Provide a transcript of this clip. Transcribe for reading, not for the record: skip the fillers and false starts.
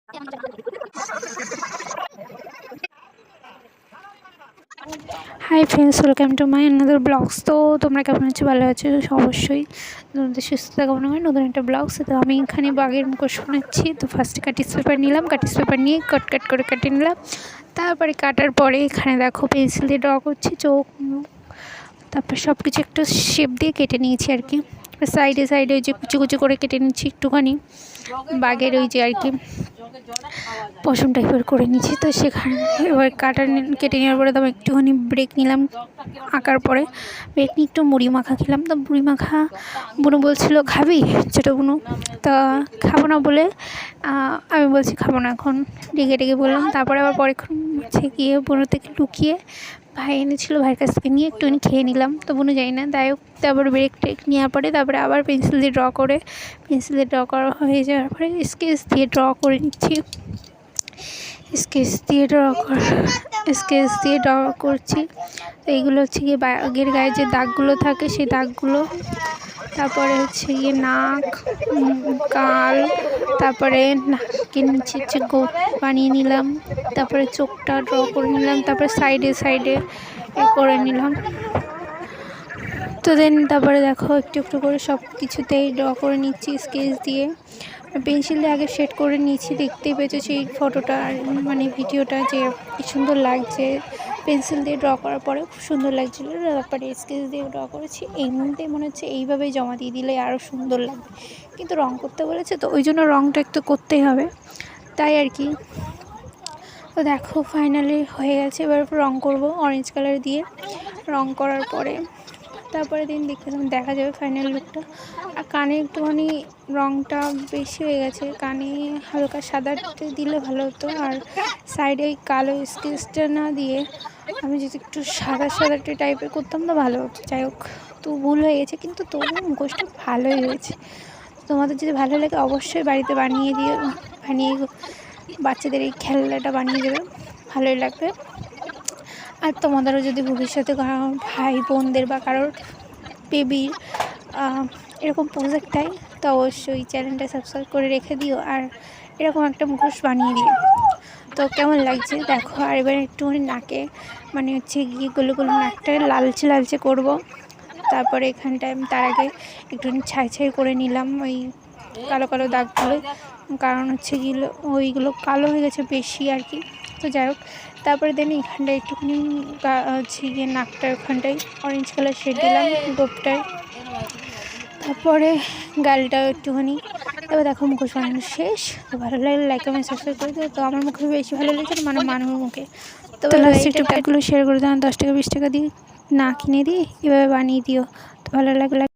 High friends, welcome to my another blogs. তো তোমরা কেমন আছো? ভালো আছো অবশ্যই। তোমাদের সুস্থতা কামনা করে নতুন একটা ব্লগস। তো আমি এখানে বাঘের মুখোশ বানাচ্ছি। তো ফার্স্টে কাটিস পেপার নিলাম, কাটিস পেপার নিয়ে কাট করে কেটে নিলাম। তারপরে কাটার পরে এখানে দেখো পেন্সিল দিয়ে ড্র করছি চোখ মুখ, তারপর সব কিছু একটু শেপ দিয়ে কেটে নিয়েছি আর কি। সাইডে সাইডে ওই যে কুচি কুচি করে কেটে নিচ্ছি একটুখানি বাঘের ওই যে আর কি পশম টাইপের করে নিচ্ছি। তো সেখানে এবার কেটে নেওয়ার পরে তো একটুখানি ব্রেক নিলাম। আঁকার পরে ব্রেক নিয়ে একটু মুড়ি মাখা খেলাম। তো মুড়ি মাখা বুনু বলছিল খাবি, ছোটো বুনু। তা খাবো না বলে আমি বলছি খাবো না এখন, ডেকে বললাম। তারপরে আবার পরেক্ষণ হচ্ছে গিয়ে বুনু থেকে লুকিয়ে ভাই এনেছিল, ভাইয়ের কাছ থেকে নিয়ে একটুখানি খেয়ে নিলাম। তো বুনু যাই না তাই তারপর ব্রেক টেক নেওয়ার পরে তারপরে আবার পেন্সিল দিয়ে ড্র করা হয়ে যাওয়ার পরে স্কেচ দিয়ে ড্র করে নিচ্ছি। স্কেচ দিয়ে ড্র করছি। তো এইগুলো হচ্ছে গিয়ে বাঘের গায়ে যে দাগগুলো থাকে সেই দাগগুলো, তারপরে হচ্ছে গিয়ে নাক, গাল, তারপরে নাকের নিচে হচ্ছে গোঁফ বানিয়ে নিলাম, তারপরে চোখটা ড্র করে নিলাম, তারপরে সাইডে করে নিলাম। তো দেন তারপরে দেখো একটু একটু করে সব কিছুতেই ড্র করে নিচ্ছি স্কেচ দিয়ে। পেন্সিল দিয়ে আগে শেড করে নিয়েছি, দেখতেই পেয়েছো সেই ফটোটা মানে ভিডিওটা যে কি সুন্দর লাগছে। পেন্সিল দিয়ে ড্র করার পরে খুব সুন্দর লাগছিলো। তারপরে স্কেচ দিয়ে ড্র করেছি। এই মুহূর্তে মনে হচ্ছে এইভাবেই জমা দিয়ে দিলে আরও সুন্দর লাগবে, কিন্তু রং করতে বলেছে তো ওই জন্য রংটা একটু করতেই হবে, তাই আর কি। তো দেখো ফাইনালি হয়ে গেছে। এবার রং করব অরেঞ্জ কালার দিয়ে। রং করার পরে তারপরে দিন দেখা যাবে ফাইনাল লুকটা। আর কানে একটুখানি রঙটা বেশি হয়ে গেছে, কানে হালকা সাদাটা দিলে ভালো হতো। আর সাইডে ওই কালো স্কেচটা না দিয়ে আমি যদি একটু সাদাটে টাইপের করতাম না ভালো হতো। যাই হোক, তো ভুল হয়ে গেছে, কিন্তু তবুও মুখোশটা ভালোই হয়েছে। তোমাদের যদি ভালো লাগে অবশ্যই বাড়িতে বানিয়ে বাচ্চাদের এই খেলনাটা বানিয়ে দেবে, ভালোই লাগবে। আর তোমাদেরও যদি ভবিষ্যতে কারোর ভাই বোনদের বা কারোর বেবির এরকম প্রজেক্ট দেয় তো অবশ্যই চ্যানেলটা সাবস্ক্রাইব করে রেখে দিও আর এরকম একটা মুখোশ বানিয়ে দিও। তো কেমন লাগছে দেখো। আর এবার একটুখানি নাকে মানে হচ্ছে গিয়ে গুলো নাকটা লালচে করব। তারপরে এখানটায় আমি তার আগে একটুখানি ছাই করে নিলাম ওই কালো দাগগুলো, কারণ হচ্ছে ওইগুলো কালো হয়ে গেছে বেশি আর কি। তো যাই হোক, তারপরে দেন এখানটায় একটুখানি হচ্ছে গিয়ে নাকটার ওখানটায় অরেঞ্জ কালার শেড দিলাম গোপটায়, তারপরে গালটাও একটুখানি। এবার দেখো মুখোশ বানানো শেষ। তো ভালো লাগলে লাইক কমেন্ট সাবস্ক্রাইব করে দিও। তো আমার মুখে বেশি ভালো লেগেছে মানুষের মুখে। তো লাস্ট একটু ব্যাগগুলো শেয়ার করে দাও, 10 টাকা 20 টাকা দিয়ে না কিনে দিয়ে এভাবে বানিয়ে দিও। তো ভালো লাগলে